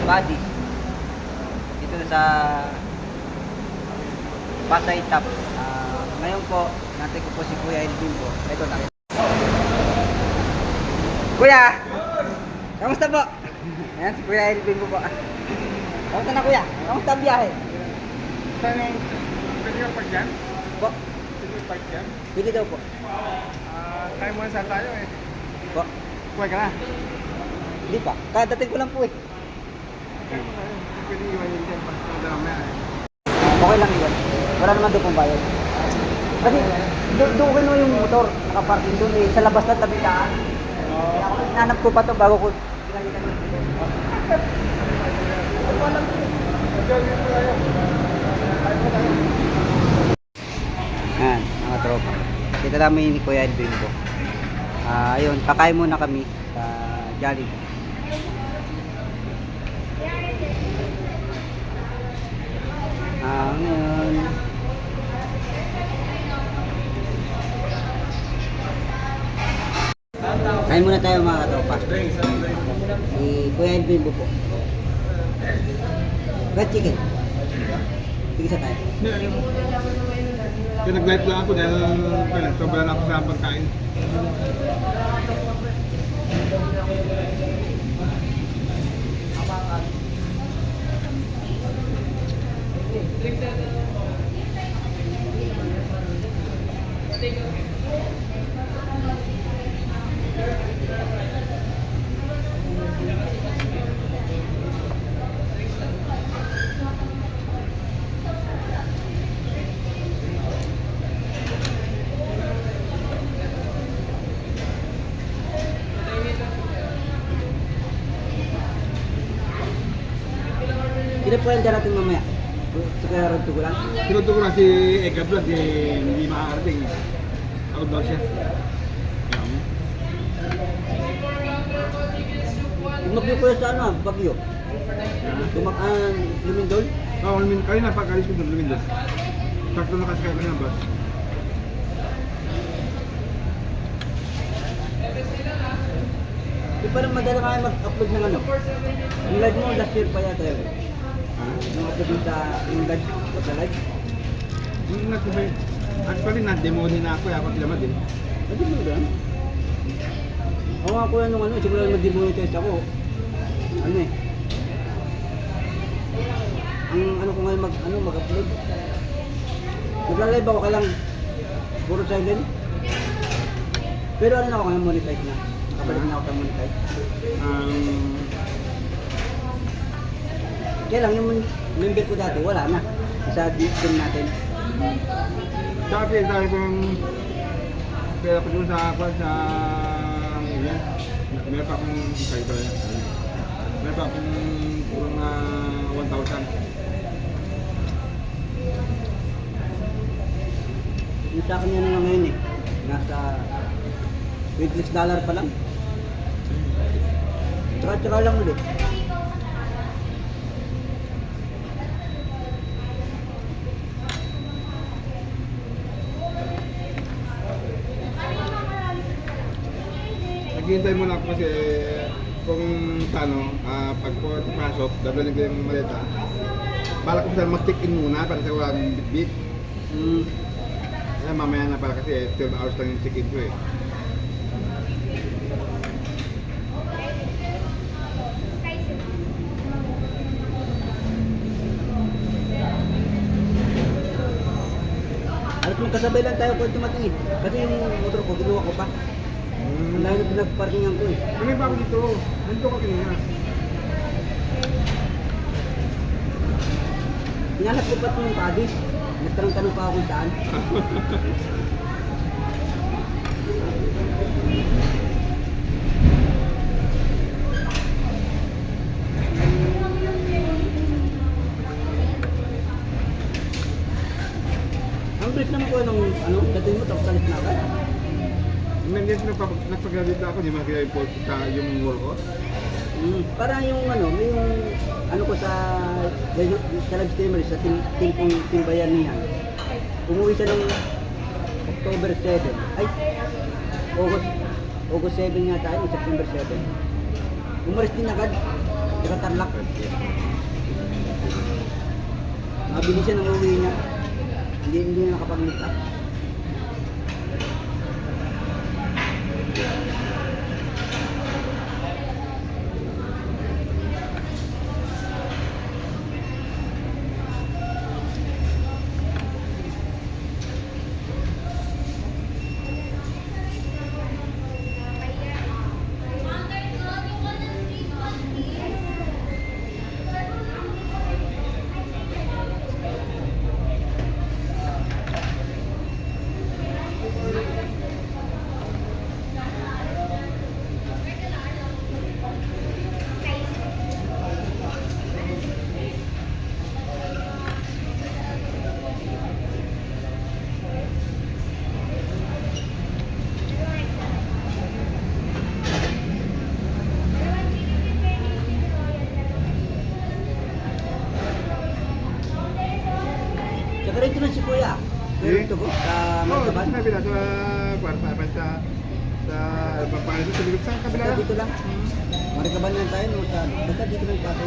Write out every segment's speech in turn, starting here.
body. Dito sa Pasay Top. Ngayon po, natin ko po si Kuya Edwin po. Ito na. Kuya! Kamusta po? Ayan si Kuya Edwin po po. Kamusta na kuya? Kamusta ang biyahe? Saan yung pwede yung park dyan? Po? Pwede yung park dyan? Pwede daw po. Tayo muna saan tayo eh. Po? Kuhay ka na. Hindi pa. Kadating ko lang po eh. Tayo muna tayo. Pwede iwan yun dyan. Pagpunta lang maya eh. Okay lang yun. Wala naman doon pong bayad. Kasi doon ko yung motor. Nakaparking doon eh. Sa labas na tabi-taan. Kaya ako hinanap ko pa to bago ko pinalitan yung motor. Ayan, mga tropa. Kita namin ni Kuya Edwin po. Ayun, kakain muna kami sa Jollibee. Ngayon. Kain muna tayo mga katropa. Si Kuya Edwin po. Red chicken. Tigisa tayo. Kaya nag-light lang ako dahil sobrang ako sa pagkain. Sino po yung darating mamaya? Siguro ko lang. Sinuto ko na si Eka Blood eh, hindi makakarating. Ako daw siya. Tumagyo po sa ano, Bagyo. Lumindol. Oo, kayo na pag-alis ko doon, lumindol. Sakto na kasi kayo ng bus. Di pa rin madala kaya mag-upload ng ano. Yung live mo, last year pa yata yun. Yung upload mo sa yung live, sa live. Yung nag-subay, actually na-demo din na ako, ako sila din. Ano mo ba? Ako nga kuya nung ano, siguro mag-demonetize ako. Ano eh. Ang ano ko ngayon mag-upload. Nagla-live ako kailang puro silent. Pero ano na ako ngayon monetize na. Nakabalik na ako sa monetize. Kaya lang yung member ko dati, wala na. Sa team natin. Dati dahil kung pera ko doon sa yan, meron pa akong kayo pala yan. Meron pa akong kurang na 1,000. Yung sa akin yan na ngayon eh. Nasa $26 pa lang. Tsaka lang ulit. Naghihintay mo lang kasi kung pag pasok, dadalhin ko yung maleta. Bala ko saan mag-check-in muna para sa walang bit-bit. Kaya mamaya na para kasi 12 hours lang yung check-in ko eh. Alas magkasabay lang tayo kung tumatingin. Kasi yung motor ko, ginawa ko pa. Ang layo na pinag-parkingan ko eh. Ano ba ako dito? Nandito ka kanina. Hinanap ko pa ito yung kadis. Nagtanong-tanong pa ako kung saan. Ang brief naman ko nung dating mo tapos alis na agad. Nandiyan nagpag-graduate ako, di ba kaya yung work ko? Parang yung may yung ko sa live streamer sa team Bayanihan. Umuwi siya ng October 7. Ay, August 7 nga tayo, September 7. Umalis din agad. Taga Tarlac. Mabilis siya nung uwi niya. Hindi na nakapag-meet up. Tsaka rito na si Kuya. Meron Eh? to ko sa Oo, Magkaban. sinabi na sa kwarta, sa papangalan sa likod sa kabila. Basta dito lang. Marikaban na tayo. No? Basta dito lang yung pato.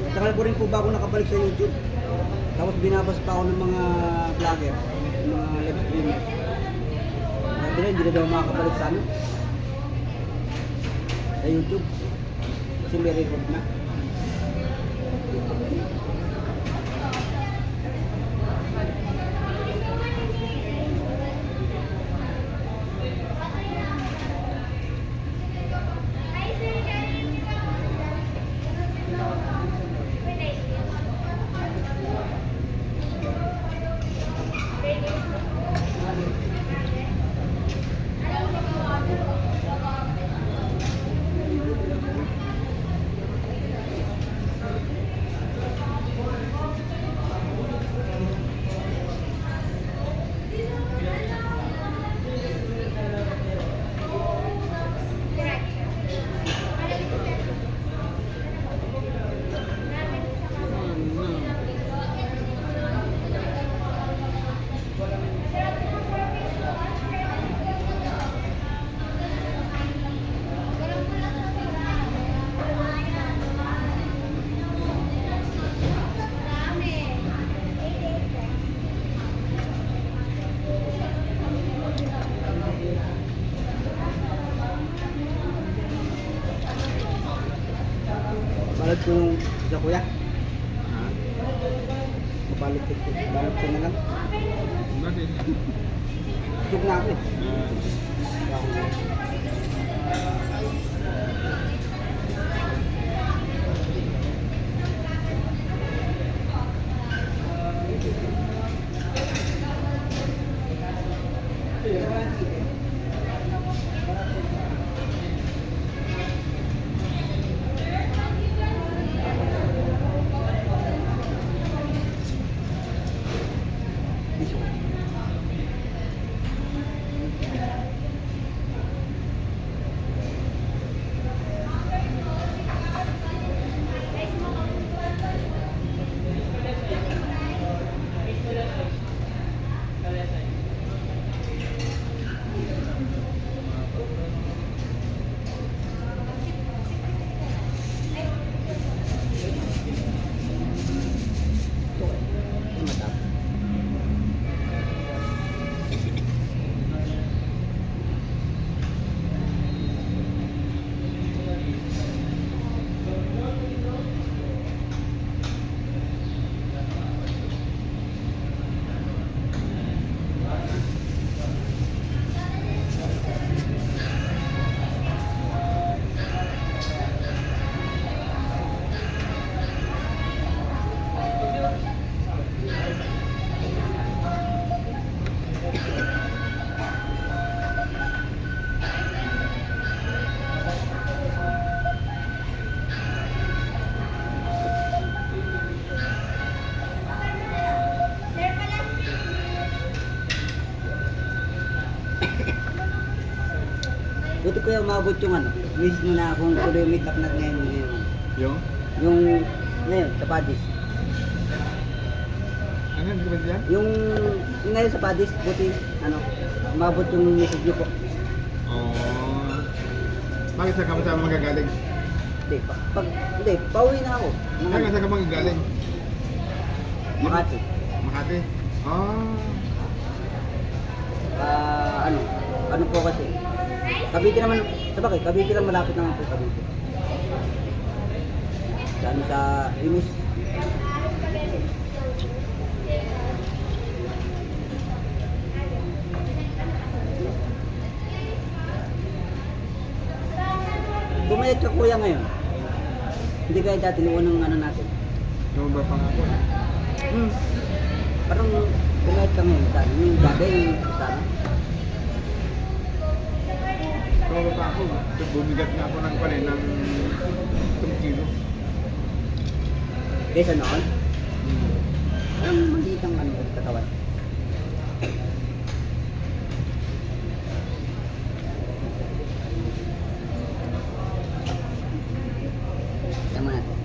Tagal ko rin po bago nakabalik sa YouTube. Tapos binabas pa ako ng mga vlogger, ng mga live streamer. Sabi nila, hindi na daw makakabalik sa ano. Sa YouTube. Kasi may record na. Balot ko sa kuya. Balot ko. Balot ko na lang. Bakit? Tuk na ako eh. Buti ko yung umabot yung ano, mismo na kung tuloy yung meet up na ngayon. Yung? Yung, ngayon, sa Padis. Ano yung ba yan? Yung ngayon sa Padis, buti, ano, umabot yung message niyo po. Oh. Bakit saan ka ba saan magagaling? Hindi, pauwi na ako. Saan ka magagaling? Makati. Makati? Oh. Ano po kasi, Cavite naman, sabagay, Cavite lang malapit naman po Cavite. Dami sa Imus. Bumayad ka kuya ngayon. Hindi kaya dati noon ng ano natin. Yung ba pangako? Parang bumayad ka ngayon sa yung dati yung sana. Yung ba ako? Bumigat nga ako ng panin ng 1 kilo. Kesa noon, ang maliit ang ano, katawan. Tama natin.